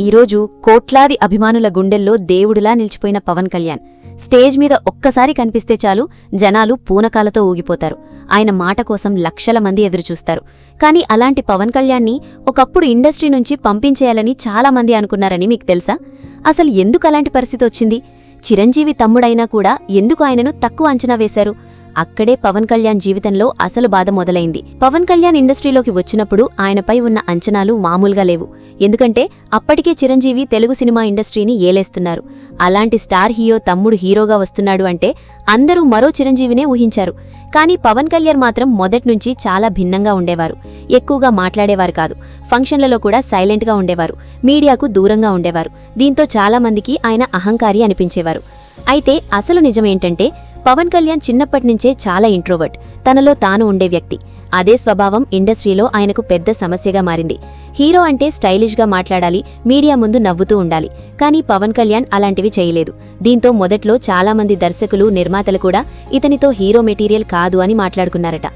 ఈరోజు కోట్లాది అభిమానుల గుండెల్లో దేవుడిలా నిలిచిపోయిన పవన్ కళ్యాణ్ స్టేజ్ మీద ఒక్కసారి కనిపిస్తే చాలు జనాలు పూనకాలతో ఊగిపోతారు. ఆయన మాట కోసం లక్షల మంది ఎదురుచూస్తారు. కానీ అలాంటి పవన్ కళ్యాణ్ని ఒకప్పుడు ఇండస్ట్రీ నుంచి పంపించేయాలని చాలామంది అనుకున్నారని మీకు తెలుసా? అసలు ఎందుకు అలాంటి పరిస్థితి వచ్చింది? చిరంజీవి తమ్ముడైనా కూడా ఎందుకు ఆయనను తక్కువ అంచనా వేశారు? అక్కడే పవన్ కళ్యాణ్ జీవితంలో అసలు బాధ మొదలైంది. పవన్ కళ్యాణ్ ఇండస్ట్రీలోకి వచ్చినప్పుడు ఆయనపై ఉన్న అంచనాలు మామూలుగా లేవు. ఎందుకంటే అప్పటికే చిరంజీవి తెలుగు సినిమా ఇండస్ట్రీని ఏలేస్తున్నారు. అలాంటి స్టార్ హీరో తమ్ముడు హీరోగా వస్తున్నాడు అంటే అందరూ మరో చిరంజీవినే ఊహించారు. కానీ పవన్ కళ్యాణ్ మాత్రం మొదట్నుంచి చాలా భిన్నంగా ఉండేవారు. ఎక్కువగా మాట్లాడేవారు కాదు. ఫంక్షన్లలో కూడా సైలెంట్గా ఉండేవారు. మీడియాకు దూరంగా ఉండేవారు. దీంతో చాలామందికి ఆయన అహంకారి అనిపించేవారు. అయితే అసలు నిజమేంటంటే పవన్ కళ్యాణ్ చిన్నప్పటినుంచే చాలా ఇంట్రోవర్ట్, తనలో తాను ఉండే వ్యక్తి. అదే స్వభావం ఇండస్ట్రీలో ఆయనకు పెద్ద సమస్యగా మారింది. హీరో అంటే స్టైలిష్గా మాట్లాడాలి, మీడియా ముందు నవ్వుతూ ఉండాలి. కానీ పవన్ కళ్యాణ్ అలాంటివి చేయలేదు. దీంతో మొదట్లో చాలామంది దర్శకులు, నిర్మాతలు కూడా ఇతనితో హీరో మెటీరియల్ కాదు అని మాట్లాడుకున్నారట.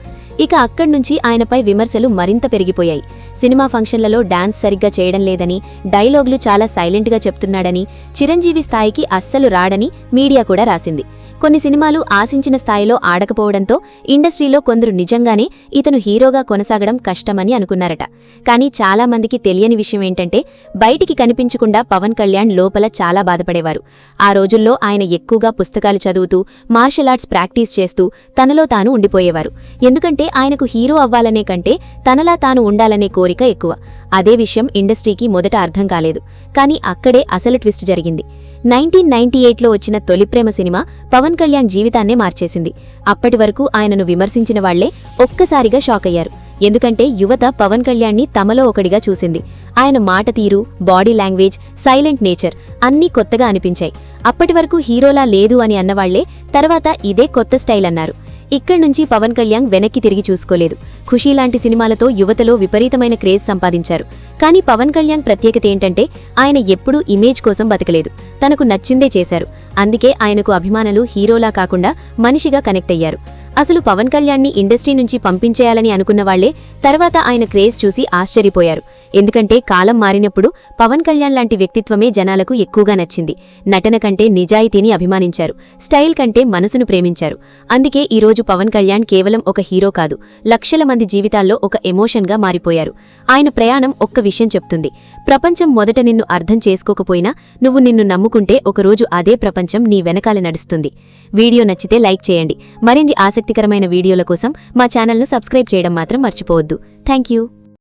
ఇక అక్కడ్నుంచి ఆయనపై విమర్శలు మరింత పెరిగిపోయాయి. సినిమా ఫంక్షన్లలో డాన్స్ సరిగ్గా చేయడం లేదని, డైలాగులు చాలా సైలెంట్గా చెప్తున్నాడని, చిరంజీవి స్థాయికి అస్సలు రాడని మీడియా కూడా రాసింది. కొన్ని సినిమాలు ఆశించిన స్థాయిలో ఆడకపోవడంతో ఇండస్ట్రీలో కొందరు నిజంగానే ఇతను హీరోగా కొనసాగడం కష్టమని అనుకున్నారట. కానీ చాలామందికి తెలియని విషయమేంటంటే బయటికి కనిపించకుండా పవన్ కళ్యాణ్ లోపల చాలా బాధపడేవారు. ఆ రోజుల్లో ఆయన ఎక్కువగా పుస్తకాలు చదువుతూ, మార్షల్ ఆర్ట్స్ ప్రాక్టీస్ చేస్తూ తనలో తాను ఉండిపోయేవారు. ఎందుకంటే ఆయనకు హీరో అవ్వాలనే కంటే తనలా తాను ఉండాలనే కోరిక ఎక్కువ. అదే విషయం ఇండస్ట్రీకి మొదట అర్థం కాలేదు. కానీ అక్కడే అసలు ట్విస్ట్ జరిగింది. 1998లో వచ్చిన తొలి ప్రేమ సినిమా పవన్ కళ్యాణ్ జీవితాన్నే మార్చేసింది. అప్పటి వరకు ఆయనను విమర్శించిన వాళ్లే ఒక్కసారిగా షాక్ అయ్యారు. ఎందుకంటే యువత పవన్ కళ్యాణ్ని తమలో ఒకడిగా చూసింది. ఆయన మాట తీరు, బాడీ లాంగ్వేజ్, సైలెంట్ నేచర్ అన్నీ కొత్తగా అనిపించాయి. అప్పటి వరకు హీరోలా లేదు అని అన్నవాళ్లే తర్వాత ఇదే కొత్త స్టైల్ అన్నారు. ఇక్కడ్నుంచి పవన్ కళ్యాణ్ వెనక్కి తిరిగి చూసుకోలేదు. ఖుషీ లాంటి సినిమాలతో యువతలో విపరీతమైన క్రేజ్ సంపాదించారు. కానీ పవన్ కళ్యాణ్ ప్రత్యేకత ఏంటంటే ఆయన ఎప్పుడూ ఇమేజ్ కోసం బతకలేదు. తనకు నచ్చిందే చేశారు. అందుకే ఆయనకు అభిమానులు హీరోలా కాకుండా మనిషిగా కనెక్ట్ అయ్యారు. అసలు పవన్ కళ్యాణ్ని ఇండస్ట్రీ నుంచి పంపించేయాలని అనుకున్న వాళ్లే తర్వాత ఆయన క్రేజ్ చూసి ఆశ్చర్యపోయారు. ఎందుకంటే కాలం మారినప్పుడు పవన్ కళ్యాణ్ లాంటి వ్యక్తిత్వమే జనాలకు ఎక్కువగా నచ్చింది. నటన కంటే నిజాయితీని అభిమానించారు. స్టైల్ కంటే మనసును ప్రేమించారు. అందుకే ఈరోజు పవన్ కళ్యాణ్ కేవలం ఒక హీరో కాదు, లక్షల మంది జీవితాల్లో ఒక ఎమోషన్గా మారిపోయారు. ఆయన ప్రయాణం ఒక్క విషయం చెప్తుంది: ప్రపంచం మొదట నిన్ను అర్థం చేసుకోకపోయినా నువ్వు నిన్ను నమ్ముకుంటే ఒకరోజు అదే ప్రపంచం నీ వెనకాల నడుస్తుంది. వీడియో నచ్చితే లైక్ చేయండి. మరిన్ని ఆసక్తికరమైన వీడియోల కోసం మా ఛానల్ను సబ్స్క్రైబ్ చేయడం మాత్రం మర్చిపోవద్దు. Thank you.